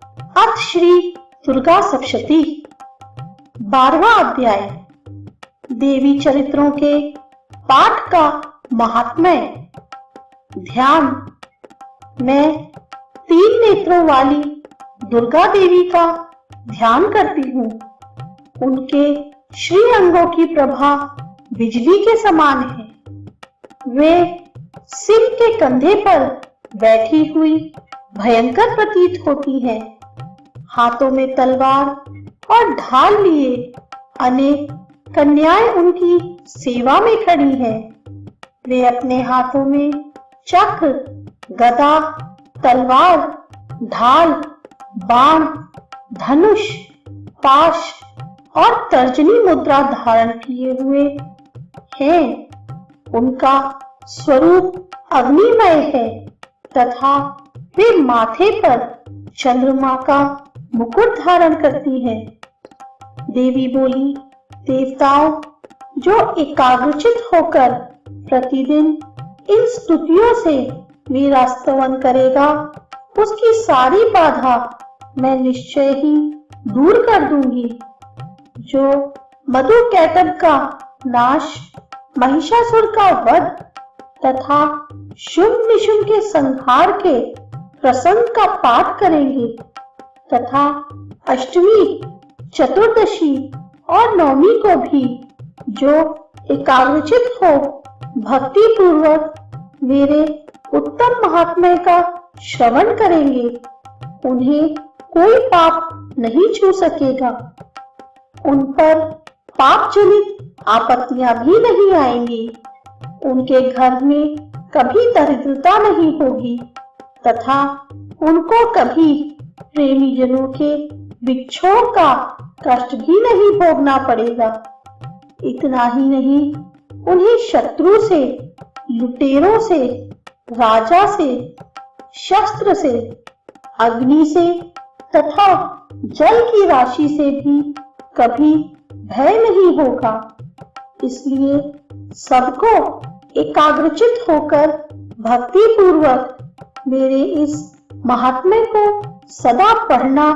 अथ श्री दुर्गा सप्तशती 12वां अध्याय। देवी चरित्रों के पाठ का महात्म्य। ध्यान। मैं 3 नेत्रों वाली दुर्गा देवी का ध्यान करती हूँ। उनके श्री अंगों की प्रभा बिजली के समान है। वे सिंह के कंधे पर बैठी हुई भयंकर प्रतीत होती है। हाथों में तलवार और ढाल लिए अनेक कन्याएं उनकी सेवा में खड़ी हैं। वे अपने हाथों में चक्र, गदा, तलवार, ढाल, बाण, धनुष, पाश और तर्जनी मुद्रा धारण किए हुए हैं। उनका स्वरूप अग्निमय है तथा वे माथे पर चंद्रमा का मुकुट धारण करती हैं। देवी बोली, देवताओं, जो एकाग्रचित होकर प्रतिदिन इन स्तुतियों से मेरा स्तवन करेगा, उसकी सारी बाधा मैं निश्चय ही दूर कर दूंगी। जो मधु कैटभ का नाश, महिषासुर का वध तथा शुंभ निशुंभ के संहार के प्रसंग का पाठ करेंगे तथा अष्टमी, चतुर्दशी और नवमी को भी जो एकाग्रचित हो भक्ति पूर्वक मेरे उत्तम महात्म्य का श्रवण करेंगे, उन्हें कोई पाप नहीं छू सकेगा। उन पर पाप जनित आपत्तियां भी नहीं आएंगी। उनके घर में कभी दरिद्रता नहीं होगी तथा उनको कभी प्रेमी जनों के विक्षोभ का कष्ट भी नहीं भोगना पड़ेगा। इतना ही नहीं, उन्हें शत्रु से, लुटेरों से, राजा से, शस्त्र से, अग्नि से तथा जल की राशि से भी कभी भय नहीं होगा। इसलिए सबको एकाग्रचित होकर भक्ति पूर्वक मेरे इस महात्म्य को सदा पढ़ना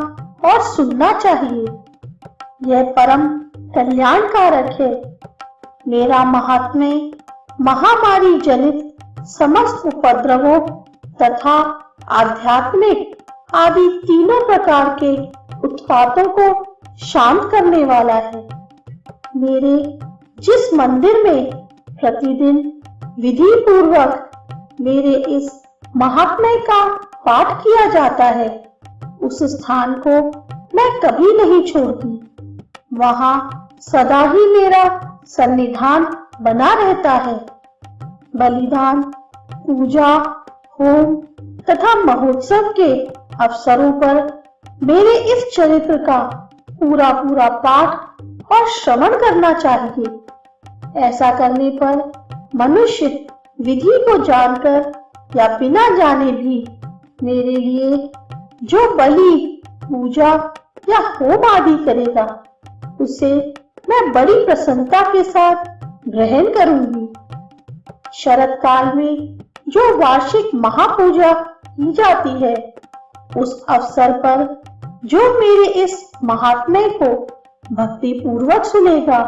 और सुनना चाहिए। यह परम कल्याणकारक है। मेरा महात्म्य महामारी जनित समस्त उपद्रवों तथा आध्यात्मिक आदि तीनों प्रकार के उत्पातों को शांत करने वाला है। मेरे जिस मंदिर में प्रतिदिन विधि पूर्वक मेरे इस महात्म्य का पाठ किया जाता है, उस स्थान को मैं कभी नहीं छोड़ती। वहां सदा ही मेरा सन्निधान बना रहता है। बलिदान, पूजा, होम तथा महोत्सव के अवसरों पर मेरे इस चरित्र का पूरा पाठ और श्रवण करना चाहिए। ऐसा करने पर मनुष्य विधि को जानकर या बिना जाने भी मेरे लिए जो बलि, पूजा या होम आदि करेगा, उसे मैं बड़ी प्रसन्नता के साथ ग्रहण करूंगी। शरद काल में जो वार्षिक महापूजा की जाती है, उस अवसर पर जो मेरे इस महात्म्य को भक्ति पूर्वक सुनेगा,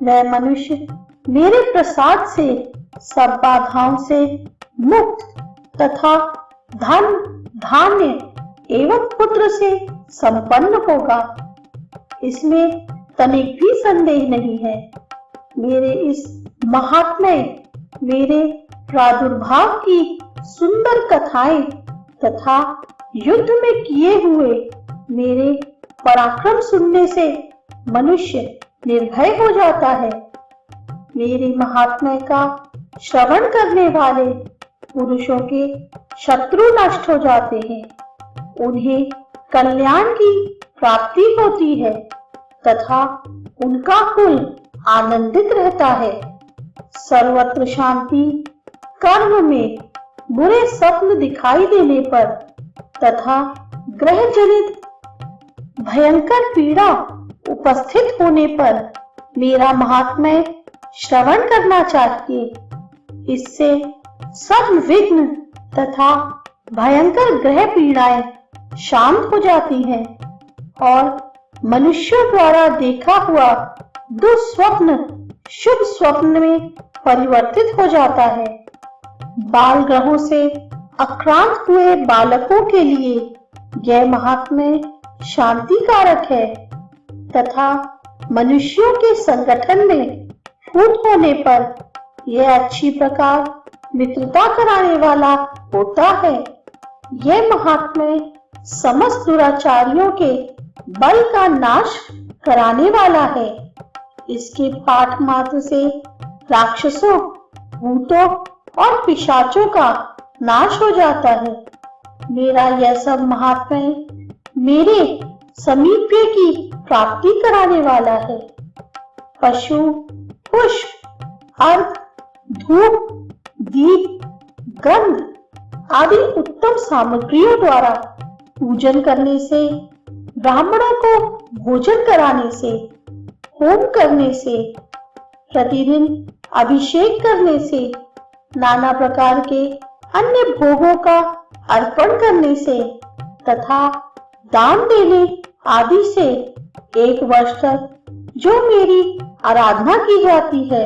वह मनुष्य मेरे प्रसाद से सब बाधाओं से मुक्त तथा धन, धान्य एवं पुत्र से संपन्न होगा। इसमें तनिक भी संदेह नहीं है। मेरे इस महात्म्य, मेरे प्रादुर्भाव की सुंदर कथाएं तथा युद्ध में किए हुए मेरे पराक्रम सुनने से मनुष्य निर्भय हो जाता है। मेरे महात्म्य का श्रवण करने वाले पुरुषों के शत्रु नष्ट हो जाते हैं। उन्हें कल्याण की प्राप्ति होती है तथा उनका कुल आनंदित रहता है। सर्वत्र शांति, कर्म में बुरे स्वप्न दिखाई देने पर तथा ग्रह जनित भयंकर पीड़ा उपस्थित होने पर मेरा महात्म्य श्रवण करना चाहिए। इससे सब विघ्न तथा भयंकर ग्रह पीड़ाएं शांत हो जाती हैं और मनुष्यों द्वारा देखा हुआ दुस्वप्न शुभ स्वप्न में परिवर्तित हो जाता है। बाल ग्रहों से आक्रांत हुए बालकों के लिए यह महात्म्य शांति कारक है तथा मनुष्यों के संगठन में फूट होने पर यह अच्छी प्रकार मित्रता कराने वाला होता है। यह महात्म्य समस्त दुराचारियों के बल का नाश कराने वाला है। इसके पाठ मात्र से राक्षसों, भूतों और पिशाचों का नाश हो जाता है। मेरा यह सब महात्म्य मेरे समीप्य की प्राप्ति कराने वाला है। पशु, पुष्प, अर्घ, धूप, दीप, गंध आदि उत्तम सामग्रियों द्वारा पूजन करने से, ब्राह्मणों को भोजन कराने से, होम करने से, प्रतिदिन अभिषेक करने से, नाना प्रकार के अन्य भोगों का अर्पण करने से तथा दान देने आदि से 1 वर्ष तक जो मेरी आराधना की जाती है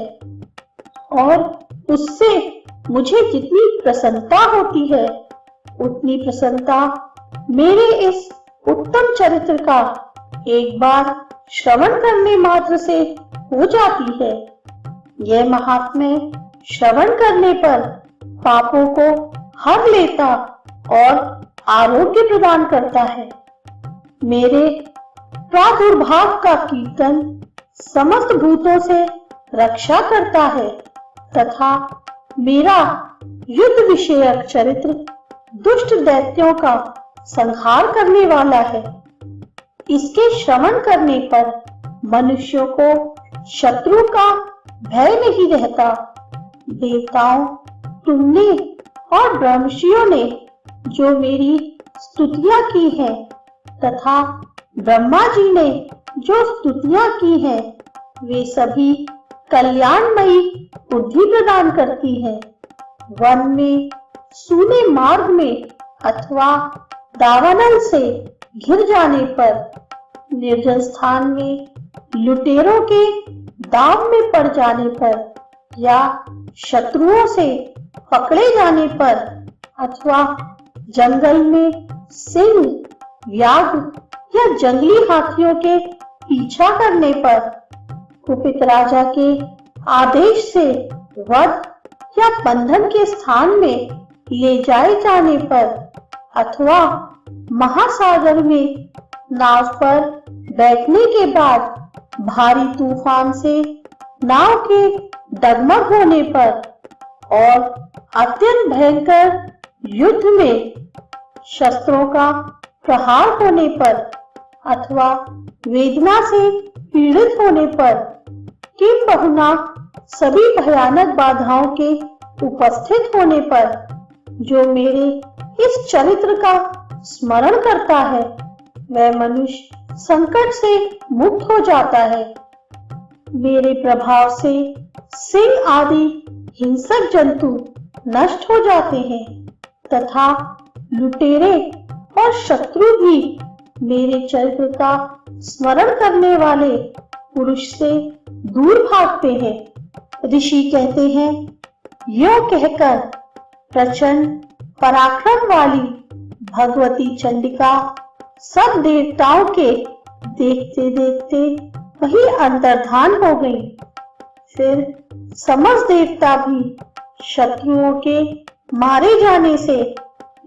और उससे मुझे जितनी प्रसन्नता होती है उतनी प्रसन्नता मेरे इस उत्तम चरित्र का एक बार श्रवण करने मात्र से हो जाती है। यह महात्म्य श्रवण करने पर पापों को हर लेता और आरोग्य प्रदान करता है। मेरे प्रादुर्भाव का कीर्तन समस्त भूतों से रक्षा करता है तथा मेरा युद्ध विषयक चरित्र दुष्ट दैत्यों का संहार करने वाला है। इसके श्रवण करने पर मनुष्यों को शत्रु का भय नहीं रहता। देवताओं, तुमने और ब्रह्मर्षियों ने जो मेरी स्तुतियां की हैं तथा ब्रह्मा जी ने जो स्तुतियां की हैं वे सभी कल्याणमयी बुद्धि प्रदान करती हैं। वन में, सूने मार्ग में अथवा दावानल से घिर जाने पर, निर्जन स्थान में लुटेरों के दाव में पड़ जाने पर या शत्रुओं से पकड़े जाने पर अथवा जंगल में सिंह, व्याघ्र या जंगली हाथियों के पीछा करने पर, कुपित राजा के आदेश से वध या बंधन के स्थान में ले जाए जाने पर अथवा महासागर में नाव पर बैठने के बाद भारी तूफान से नाव के डगमग होने पर और अत्यंत भयंकर युद्ध में शस्त्रों का प्रहार होने पर अथवा वेदना से पीड़ित होने पर, किंबहुना सभी भयानक बाधाओं के उपस्थित होने पर जो मेरे इस चरित्र का स्मरण करता है वह मनुष्य संकट से मुक्त हो जाता है। मेरे प्रभाव से सिंह आदि हिंसक जंतु नष्ट हो जाते हैं तथा लुटेरे और शत्रु भी मेरे चरित्र का स्मरण करने वाले पुरुष से दूर भागते हैं। ऋषि कहते हैं, यो कहकर प्रचंड पराक्रम वाली भगवती चंडिका सब देवताओं के देखते देखते वही अंतर्धान हो गई। फिर समस्त देवता भी शत्रुओं के मारे जाने से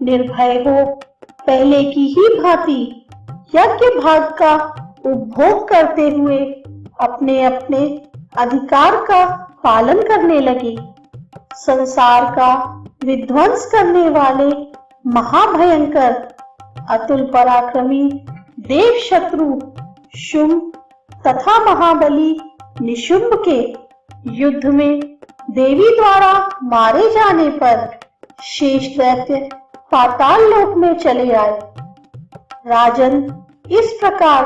निर्भय हो पहले की ही भांति यज्ञ भाग का उपभोग करते हुए अपने अपने अधिकार का पालन करने लगे। संसार का विध्वंस करने वाले महाभयंकर अतुल पराक्रमी देव शत्रु शुंभ तथा महाबली निशुंभ के युद्ध में देवी द्वारा मारे जाने पर शेष दैत्य पाताल लोक में चले आए। राजन, इस प्रकार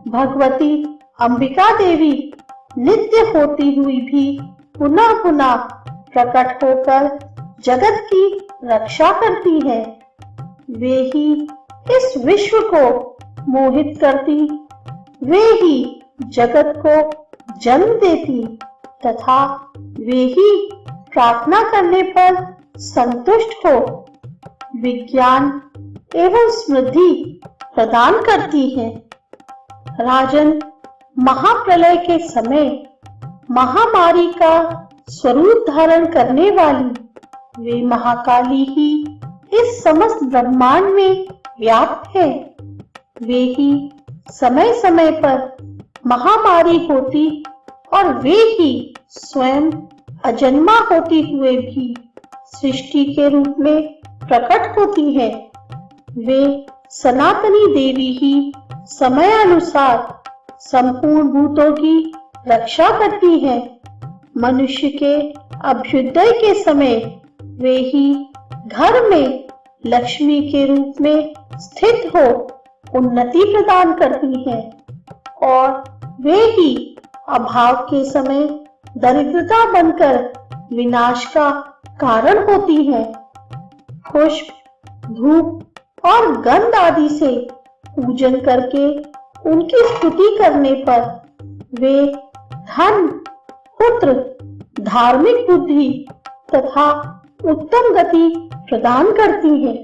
भगवती अंबिका देवी नित्य होती हुई भी पुनः पुनः प्रकट होकर जगत की रक्षा करती है। वे ही इस विश्व को मोहित करती, वे ही जगत को जन्म देती तथा वे ही प्रार्थना करने पर संतुष्ट हो विज्ञान एवं समृद्धि प्रदान करती है। राजन, महाप्रलय के समय महामारी का स्वरूप धारण करने वाली वे महाकाली ही इस समस्त ब्रह्मांड में व्याप्त है। वे ही समय समय पर महामारी होती और वे ही स्वयं अजन्मा होते हुए भी सृष्टि के रूप में प्रकट होती है। वे सनातनी देवी ही समयानुसार संपूर्ण भूतों की रक्षा करती है। मनुष्य के अभ्युदय के समय वे ही घर में लक्ष्मी के रूप में स्थित हो उन्नति प्रदान करती है और वे ही अभाव के समय दरिद्रता बनकर विनाश का कारण होती है। पुष्प, धूप और गंध आदि से पूजन करके उनकी स्तुति करने पर वे धन, पुत्र, धार्मिक बुद्धि तथा उत्तम गति प्रदान करती है।